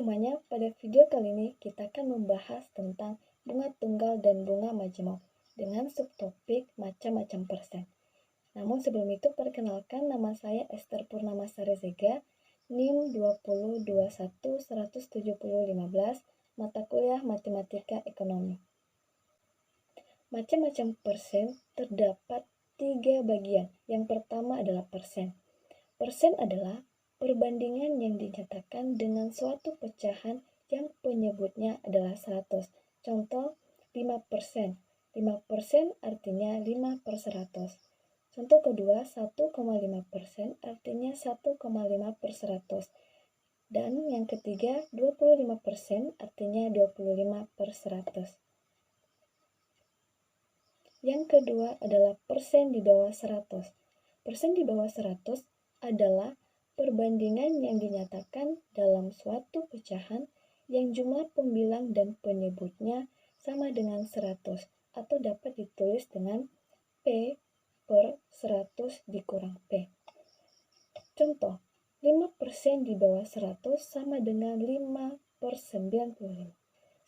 semuanya, pada video kali ini kita akan membahas tentang bunga tunggal dan bunga majemuk dengan subtopik macam-macam persen. Namun sebelum itu perkenalkan, nama saya Esther Purnamasari Zega, NIM 202117015, mata kuliah Matematika Ekonomi. Macam-macam persen terdapat 3 bagian. Yang pertama adalah persen. Persen adalah perbandingan yang dinyatakan dengan suatu pecahan yang penyebutnya adalah 100. Contoh 5%. 5% artinya 5 per 100. Contoh kedua 1,5% artinya 1,5 per 100. Dan yang ketiga 25% artinya 25 per 100. Yang kedua adalah persen di bawah 100. Persen di bawah 100 adalah perbandingan yang dinyatakan dalam suatu pecahan yang jumlah pembilang dan penyebutnya sama dengan 100 atau dapat ditulis dengan P per 100 dikurang P. Contoh, 5% di bawah 100 sama dengan 5 per 95.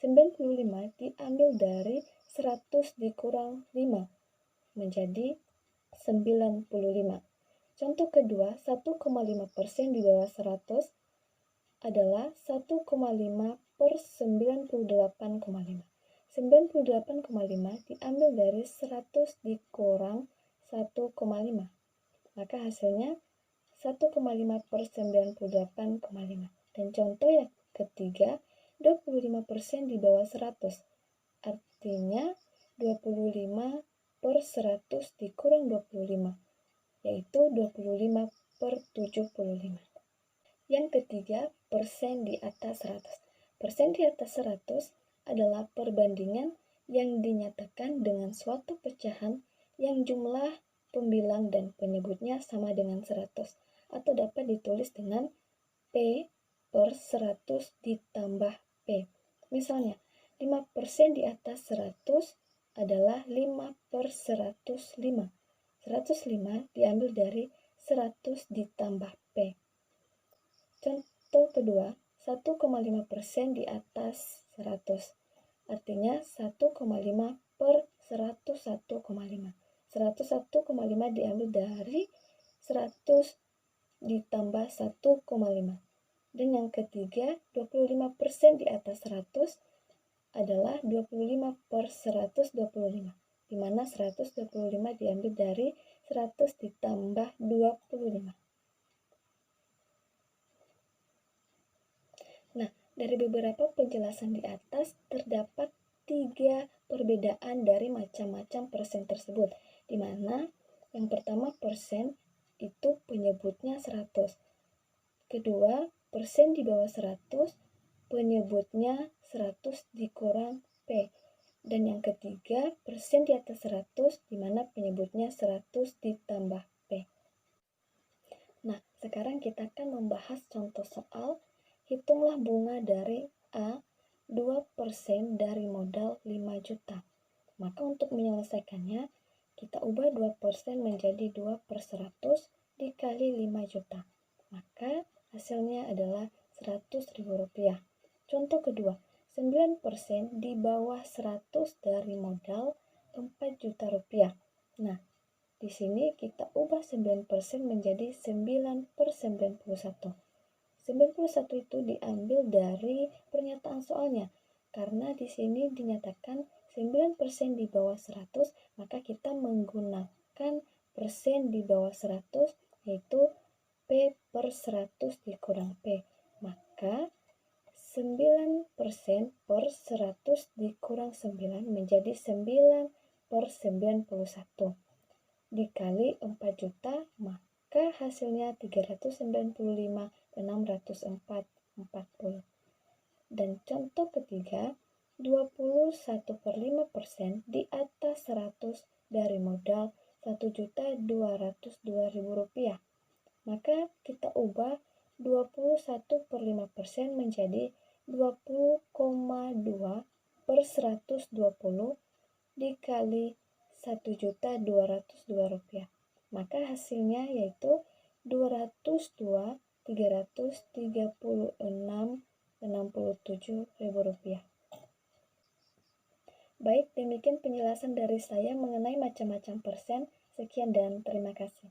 95 diambil dari 100 dikurang 5 menjadi 95. Contoh kedua, 1,5% di bawah 100 adalah 1,5 per 98,5. 98,5 diambil dari 100 dikurang 1,5. Maka hasilnya 1,5 per 98,5. Dan contoh yang ketiga, 25% di bawah 100. Artinya 25 per 100 dikurang 25. Yaitu 25 per 75. Yang ketiga, persen di atas 100. Persen di atas 100 adalah perbandingan yang dinyatakan dengan suatu pecahan yang jumlah pembilang dan penyebutnya sama dengan 100 atau dapat ditulis dengan P per 100 ditambah P. Misalnya, 5% di atas 100 adalah 5 per 105. 105 diambil dari 100 ditambah P. Contoh kedua, 1,5% di atas 100. Artinya 1,5 per 101,5. 101,5 diambil dari 100 ditambah 1,5. Dan yang ketiga, 25% di atas 100 adalah 25 per 125. Di mana 125 diambil dari 100 ditambah 25. Nah, dari beberapa penjelasan di atas terdapat 3 perbedaan dari macam-macam persen tersebut, di mana yang pertama persen itu penyebutnya 100. Kedua, persen di bawah 100 penyebutnya 100 dikurang P. Dan yang ketiga, persen di atas 100 di mana penyebutnya 100 ditambah P. Nah, sekarang kita akan membahas contoh soal. Hitunglah bunga dari A 2% dari modal 5 juta. Maka untuk menyelesaikannya, kita ubah 2% menjadi 2 per 100 dikali 5 juta. Maka hasilnya adalah Rp100.000. Contoh kedua, 9% di bawah 100 dari modal 4 juta rupiah. Nah, di sini kita ubah 9% menjadi 9 per 91. 91 itu diambil dari pernyataan soalnya. Karena di sini dinyatakan 9% di bawah 100, maka kita menggunakan persen di bawah 100, yaitu P per 100 dikurang P. Maka 9% per 100 dikurang 9 menjadi 9 per 91. Dikali 4 juta, maka hasilnya 395.640. Dan contoh ketiga, 21/5% di atas 100 dari modal Rp1.202.000. Maka kita ubah 21/5% menjadi 20,2 per 120 dikali Rp1.202.000. Maka hasilnya yaitu 202.336,60 Baik, demikian penjelasan dari saya mengenai macam-macam persen. Sekian dan terima kasih.